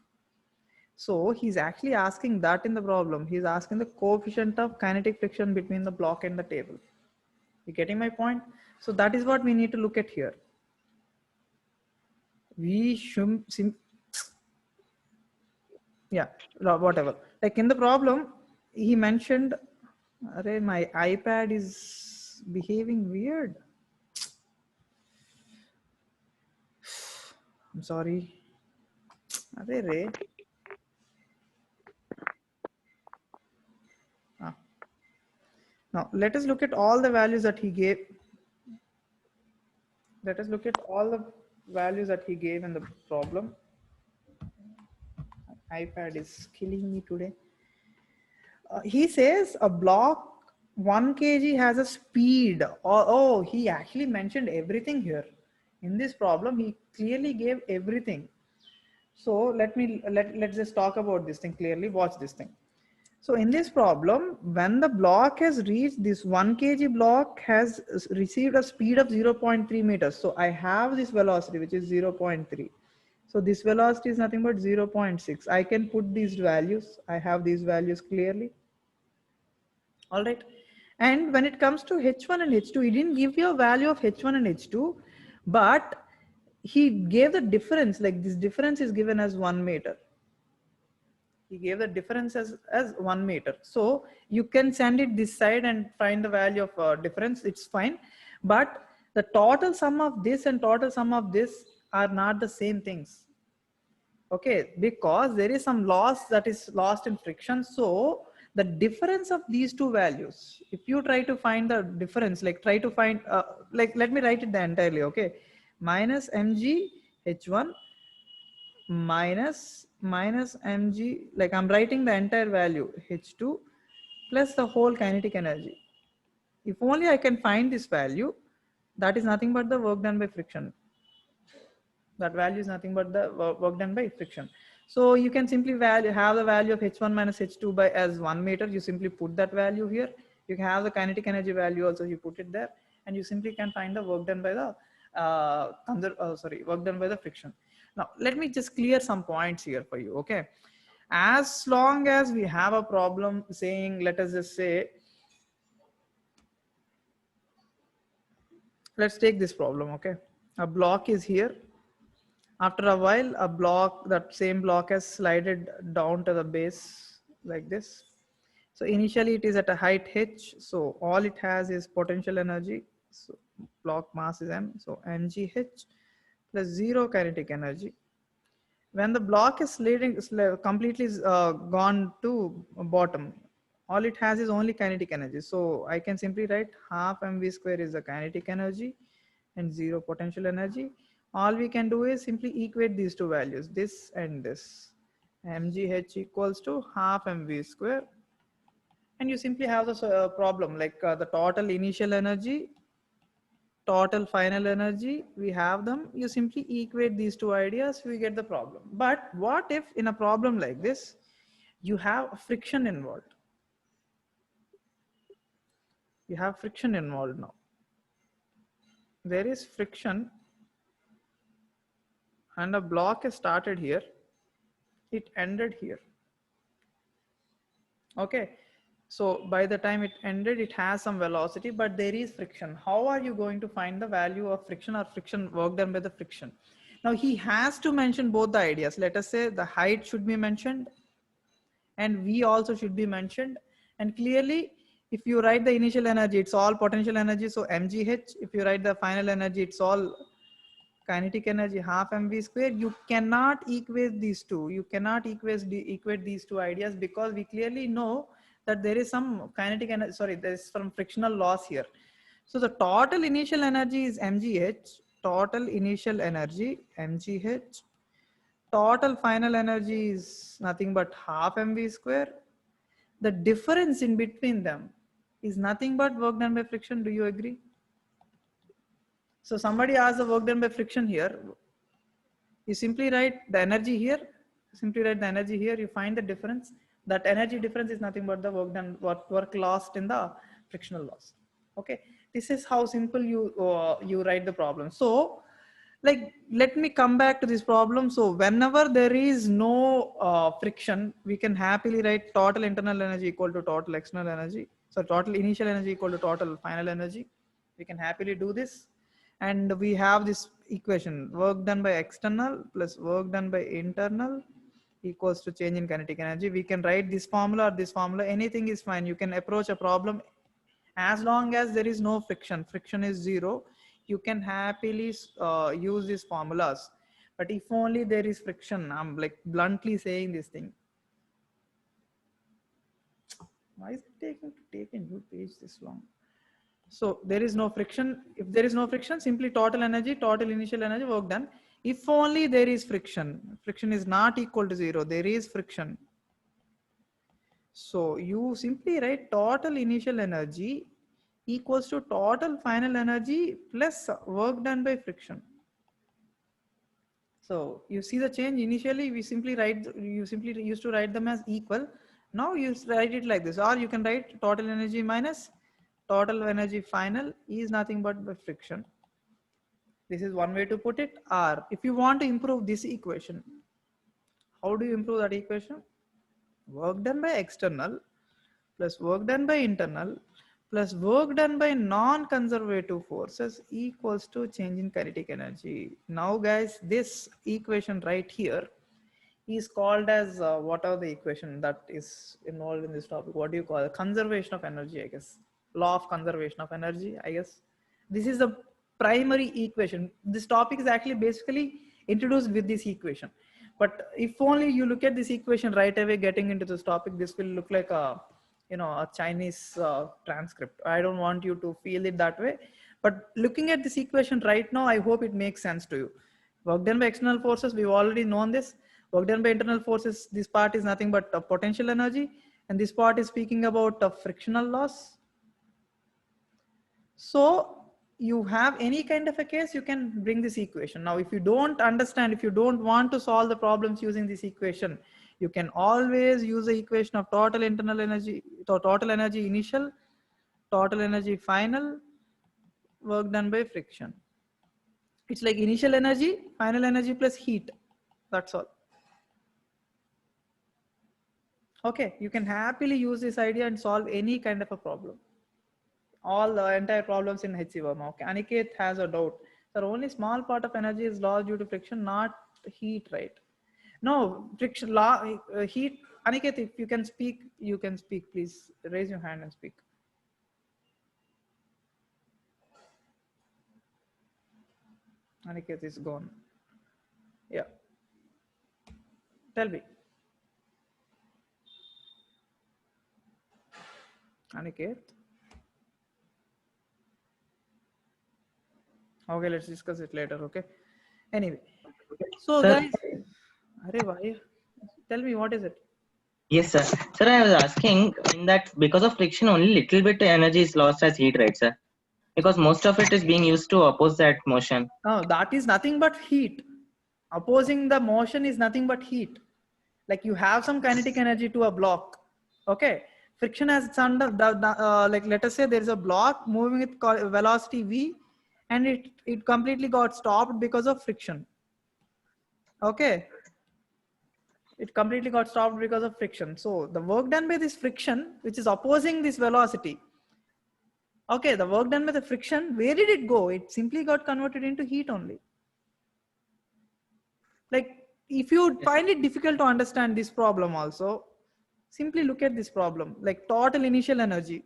Speaker 1: So he's actually asking that in the problem. He's asking the coefficient of kinetic friction between the block and the table. You getting my point? So that is what we need to look at here. We should, yeah, whatever. Like in the problem, he mentioned, array, my iPad is behaving weird. I'm sorry. Array, Ray. Now let us look at all the values that he gave. Let us look at all the values that he gave in the problem. iPad is killing me today. He says a block 1 kg has a speed. Oh, he actually mentioned everything here. In this problem, he clearly gave everything. So let's just talk about this thing clearly. Watch this thing. So in this problem, when the block has reached this 1 kg block has received a speed of 0.3 meters. So I have this velocity, which is 0.3. So this velocity is nothing but 0.6. I can put these values. I have these values clearly. All right. And when it comes to H1 and H2, he didn't give you a value of H1 and H2, but he gave the difference, like this difference is given as 1 meter. He gave the difference as 1 meter. So you can send it this side and find the value of difference. It's fine. But the total sum of this and total sum of this are not the same things. Okay, because there is some loss that is lost in friction. So the difference of these two values, if you try to find the difference, like try to find, like let me write it the entirely. Okay, minus mg h1 minus mg, like I'm writing the entire value h2 plus the whole kinetic energy. If only I can find this value, that is nothing but the work done by friction. That value is nothing but the work done by friction. So you can simply have the value of h1 minus h2 by as 1 meter. You simply put that value here. You can have the kinetic energy value also, you put it there, and you simply can find the work done by the work done by the friction. Now let me just clear some points here for you. Okay, as long as we have a problem saying, let us just say, let's take this problem. Okay, a block is here. After a while, a block, that same block has slided down to the base like this. So initially it is at a height h. So all it has is potential energy. So block mass is m. So mgh plus 0 kinetic energy. When the block is completely gone to bottom, all it has is only kinetic energy. So I can simply write half mv square is the kinetic energy and 0 potential energy. All we can do is simply equate these two values, this and this. mgh equals to half mv square. And you simply have this problem, like the total initial energy, total final energy, we have them. You simply equate these two ideas, we get the problem. But what if in a problem like this, you have friction involved? You have friction involved now. There is friction and a block is started here. It ended here. Okay. So by the time it ended, it has some velocity, but there is friction. How are you going to find the value of friction or friction work done by the friction? Now he has to mention both the ideas. Let us say the height should be mentioned and V also should be mentioned. And clearly, if you write the initial energy, it's all potential energy. So mgh, if you write the final energy, it's all kinetic energy, half mv square. You cannot equate these two. You cannot equate these two ideas, because we clearly know that there is some kinetic energy, sorry, there is some frictional loss here. So the total initial energy is mgh, total initial energy mgh, total final energy is nothing but half mv square. The difference in between them is nothing but work done by friction. Do you agree? So somebody asks the work done by friction here. You simply write the energy here, simply write the energy here, you find the difference. That energy difference is nothing but the work done, work lost in the frictional loss. Okay, this is how simple you write the problem. So like, let me come back to this problem. So whenever there is no friction, we can happily write total internal energy equal to total external energy. So total initial energy equal to total final energy. We can happily do this. And we have this equation, work done by external plus work done by internal equals to change in kinetic energy. We can write this formula or this formula, anything is fine. You can approach a problem as long as there is no friction. Friction is 0. You can happily use these formulas. But if only there is friction, I'm like bluntly saying this thing. Why is it taking to take a new page this long? So there is no friction. If there is no friction, simply total energy, total initial energy, work done. If only there is friction, friction is not equal to 0. There is friction. So you simply write total initial energy equals to total final energy plus work done by friction. So you see the change. Initially we simply used to write them as equal. Now you write it like this, or you can write total energy minus total energy final is nothing but by friction. This is one way to put it. Or if you want to improve this equation, how do you improve that equation? Work done by external plus work done by internal plus work done by non-conservative forces equals to change in kinetic energy. Now guys, this equation right here is called as what are the equation that is involved in this topic? What do you call it? Conservation of energy, I guess. Law of conservation of energy, I guess. This is the primary equation. This topic is actually basically introduced with this equation. But if only you look at this equation right away getting into this topic, this will look like a, you know, a Chinese transcript. I don't want you to feel it that way. But looking at this equation right now, I hope it makes sense to you. Work done by external forces, we've already known this. Work done by internal forces, this part is nothing but potential energy, and this part is speaking about frictional loss. So you have any kind of a case, you can bring this equation. Now, if you don't understand, if you don't want to solve the problems using this equation, you can always use the equation of total internal energy, total energy initial, total energy final, work done by friction. It's like initial energy, final energy plus heat. That's all. Okay, you can happily use this idea and solve any kind of a problem. All the entire problems in HC Verma. Okay, Aniket has a doubt. Sir, only small part of energy is lost due to friction, not heat, right? No, friction, heat. Aniket, if you can speak, you can speak. Please raise your hand and speak. Aniket is gone. Yeah. Tell me. Aniket. Okay, let's discuss it later. Okay. Anyway, so
Speaker 2: Sir.
Speaker 1: guys, tell me what is it?
Speaker 2: Yes, sir. Sir, I was asking in that because of friction, only little bit energy is lost as heat, right, sir? Because most of it is being used to oppose that motion.
Speaker 1: No, that is nothing but heat. Opposing the motion is nothing but heat. Like you have some kinetic energy to a block. Okay. Friction has under like let us say there is a block moving with velocity v, and it completely got stopped because of friction. Okay. It completely got stopped because of friction. So the work done by this friction, which is opposing this velocity. Okay, the work done by the friction, where did it go? It simply got converted into heat only. Like if you find it difficult to understand this problem also, simply look at this problem, like total initial energy.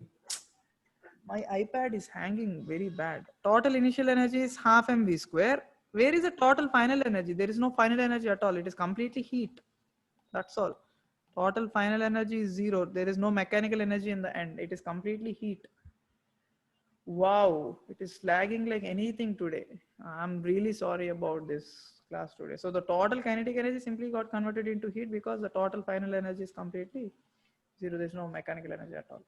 Speaker 1: My iPad is hanging very bad. Total initial energy is half mv square. Where is the total final energy? There is no final energy at all. It is completely heat. That's all. Total final energy is zero. There is no mechanical energy in the end. It is completely heat. Wow, it is lagging like anything today. I'm really sorry about this class today. So the total kinetic energy simply got converted into heat because the total final energy is completely zero. There's no mechanical energy at all.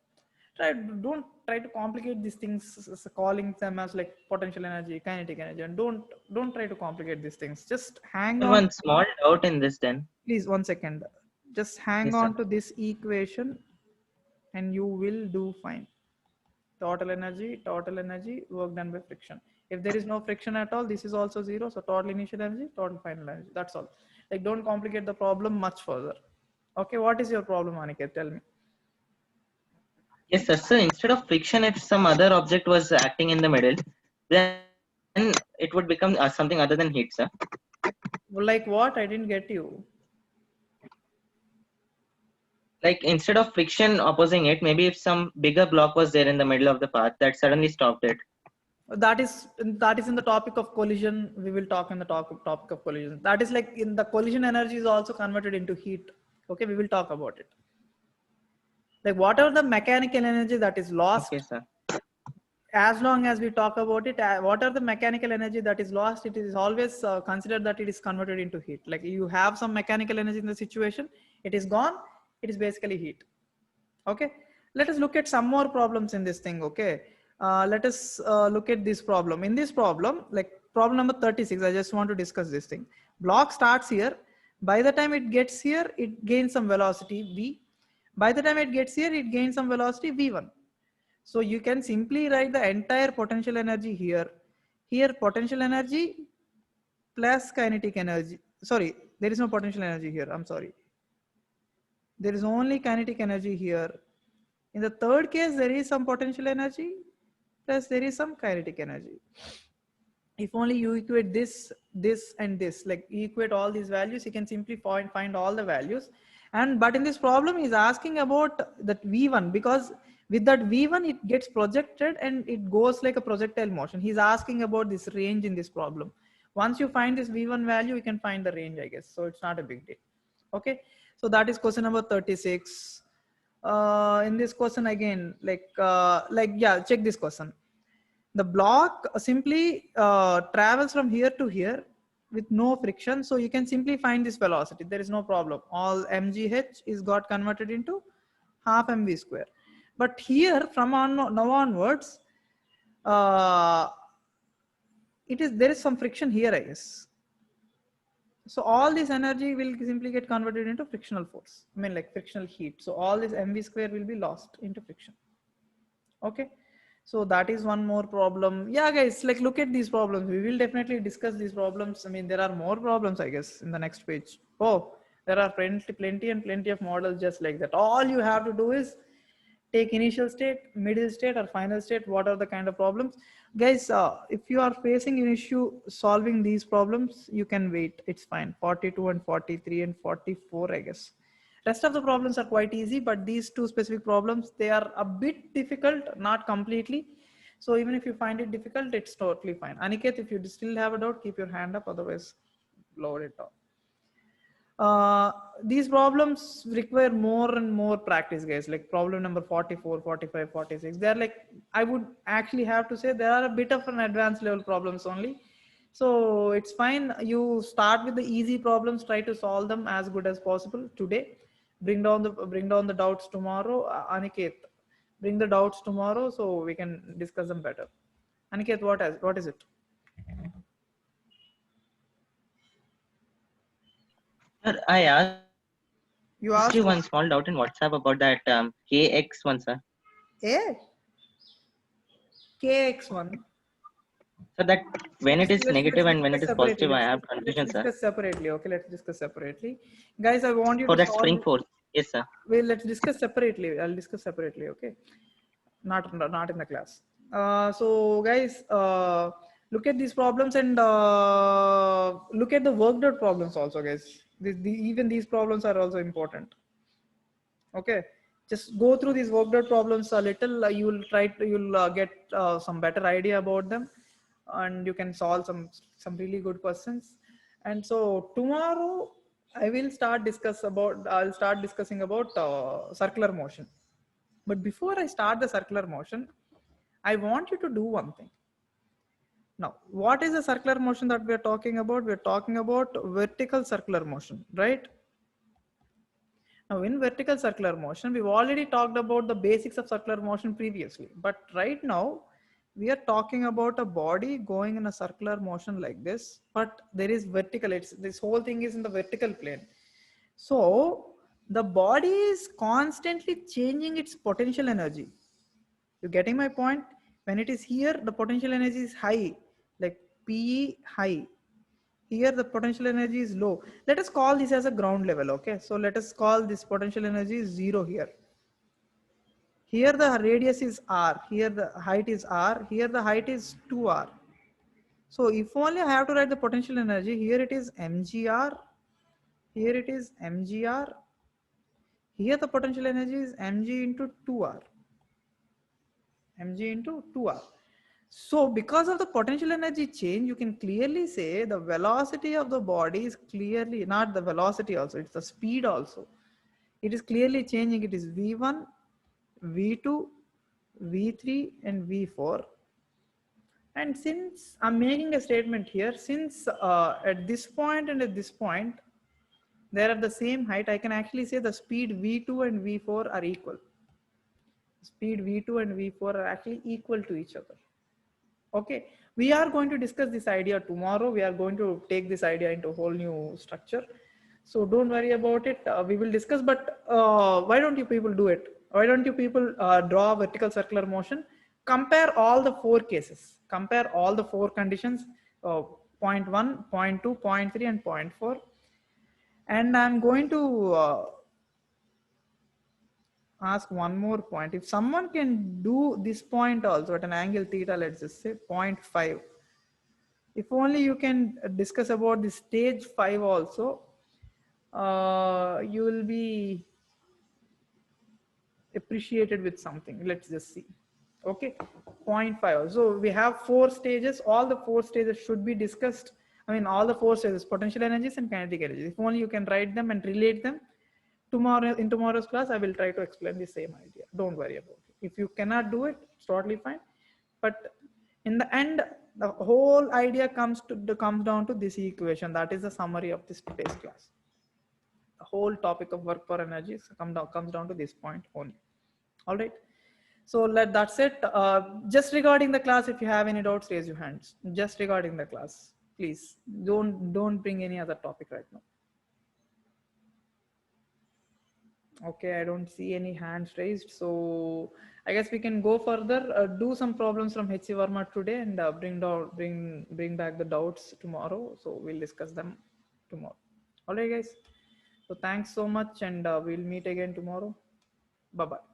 Speaker 1: Don't try to complicate these things, calling them as like potential energy, kinetic energy, and don't try to complicate these things. Just hang on.
Speaker 2: One small doubt in this then.
Speaker 1: Please, 1 second. Just hang
Speaker 2: Yes,
Speaker 1: on
Speaker 2: sir.
Speaker 1: to this equation, and you will do fine. Total energy, work done by friction. If there is no friction at all, this is also zero. So total initial energy, total final energy. That's all. Like don't complicate the problem much further. Okay, what is your problem, Aniket? Tell me.
Speaker 2: Yes, sir. So instead of friction, if some other object was acting in the middle, then it would become something other than heat, sir.
Speaker 1: Like what? I didn't get you.
Speaker 2: Like instead of friction opposing it, maybe if some bigger block was there in the middle of the path that suddenly stopped it.
Speaker 1: That is in the topic of collision. We will talk in the topic of collision. That is like in the collision energy is also converted into heat. Okay, we will talk about it. Like whatever the mechanical energy that is lost,
Speaker 2: Okay, sir.
Speaker 1: as long as we talk about it, whatever the mechanical energy that is lost, it is always considered that it is converted into heat. Like you have some mechanical energy in the situation, it is gone, it is basically heat. Okay, let us look at some more problems in this thing. Okay, let us look at this problem. In this problem, like problem number 36, I just want to discuss this thing. Block starts here. By the time it gets here, it gains some velocity v. By the time it gets here, it gains some velocity v1. So you can simply write the entire potential energy here. Here potential energy plus kinetic energy. Sorry, there is no potential energy here. I'm sorry. There is only kinetic energy here. In the third case, there is some potential energy plus there is some kinetic energy. If only you equate this, this and this, like you equate all these values, you can simply find all the values. And but in this problem is asking about that V1, because with that V1 it gets projected and it goes like a projectile motion. He's asking about this range in this problem. Once you find this V1 value, you can find the range, I guess. So it's not a big deal. Okay. So that is question number 36. In this question again, yeah, check this question. The block simply travels from here to here with no friction. So you can simply find this velocity. There is no problem. All mgh is got converted into half mv square. But here from now onwards, there is some friction here, I guess. So all this energy will simply get converted into frictional force. I mean like frictional heat. So all this mv square will be lost into friction. Okay. So that is one more problem. Yeah, guys, like look at these problems. We will definitely discuss these problems. I mean, there are more problems, I guess, in the next page. Oh, there are plenty of models just like that. All you have to do is take initial state, middle state, or final state. What are the kind of problems? Guys, if you are facing an issue solving these problems, you can wait. It's fine. 42 and 43 and 44, I guess. Rest of the problems are quite easy, but these two specific problems, they are a bit difficult, not completely. So even if you find it difficult, it's totally fine. Aniket, if you still have a doubt, keep your hand up, otherwise lower it down. These problems require more and more practice, guys. Like problem number 44, 45, 46. They're like, I would actually have to say they are a bit of an advanced level problems only. So it's fine. You start with the easy problems, try to solve them as good as possible today. Bring down the doubts tomorrow. Aniket, bring the doubts tomorrow so we can discuss them better. Aniket, what is it?
Speaker 2: Sir, I asked
Speaker 1: You asked
Speaker 2: you one small doubt in WhatsApp about that KX one, sir.
Speaker 1: KX1.
Speaker 2: So that when it is negative and when it is positive, I have confusion,
Speaker 1: Let's
Speaker 2: sir.
Speaker 1: discuss separately. Okay, let's discuss separately. Guys, I want you
Speaker 2: For
Speaker 1: to
Speaker 2: that
Speaker 1: solve.
Speaker 2: spring force. Yes, sir.
Speaker 1: Well, let's discuss separately. I'll discuss separately. Okay, not in the class. So guys, look at these problems and look at the worked out problems also, guys. Even these problems are also important. Okay, just go through these worked out problems a little. You'll get some better idea about them, and you can solve some really good questions. And so tomorrow I'll start discussing about circular motion. But before I start the circular motion, I want you to do one thing. Now, what is the circular motion that we are talking about? We're talking about vertical circular motion, right? Now, in vertical circular motion, we've already talked about the basics of circular motion previously. But right now, we are talking about a body going in a circular motion like this, but there is vertical. This whole thing is in the vertical plane. So the body is constantly changing its potential energy. You getting my point? When it is here, the potential energy is high, like PE high. Here the potential energy is low. Let us call this as a ground level. Okay, so let us call this potential energy is 0 here. Here the radius is r, here the height is r, here the height is 2r. So if only I have to write the potential energy, here it is mgr, here it is mgr, here the potential energy is mg into 2r, mg into 2r. So because of the potential energy change, you can clearly say the velocity of the body is clearly not the velocity also, it's the speed also. It is clearly changing. It is V1, V2, V3 and V4. And since I'm making a statement here, since at this point and at this point, they're at the same height, I can actually say the speed V2 and V4 are equal. Speed V2 and V4 are actually equal to each other. Okay, we are going to discuss this idea tomorrow. We are going to take this idea into a whole new structure. So don't worry about it. We will discuss, but why don't you people do it? Why don't you people draw vertical circular motion? Compare all the 4 cases. Compare all the 4 conditions, point 1, point 2, point 3 and point 4. And I'm going to ask one more point. If someone can do this point also at an angle theta, let's just say 0.5. If only you can discuss about the stage 5 also, you will be appreciated with something. Let's just see. Okay, 0.5. So we have 4 stages. All the 4 stages should be discussed. I mean, all the 4 stages, potential energies and kinetic energies. If only you can write them and relate them. Tomorrow, in tomorrow's class, I will try to explain the same idea. Don't worry about it. If you cannot do it, it's totally fine. But in the end, the whole idea comes down to this equation. That is the summary of this today's class. The whole topic of work for energy comes down to this point only. All right. So that's it. Just regarding the class, if you have any doubts, raise your hands. Just regarding the class, please don't bring any other topic right now. Okay, I don't see any hands raised. So I guess we can go further. Do some problems from HC Verma today and bring back the doubts tomorrow. So we'll discuss them tomorrow. All right, guys. So thanks so much, and we'll meet again tomorrow. Bye bye.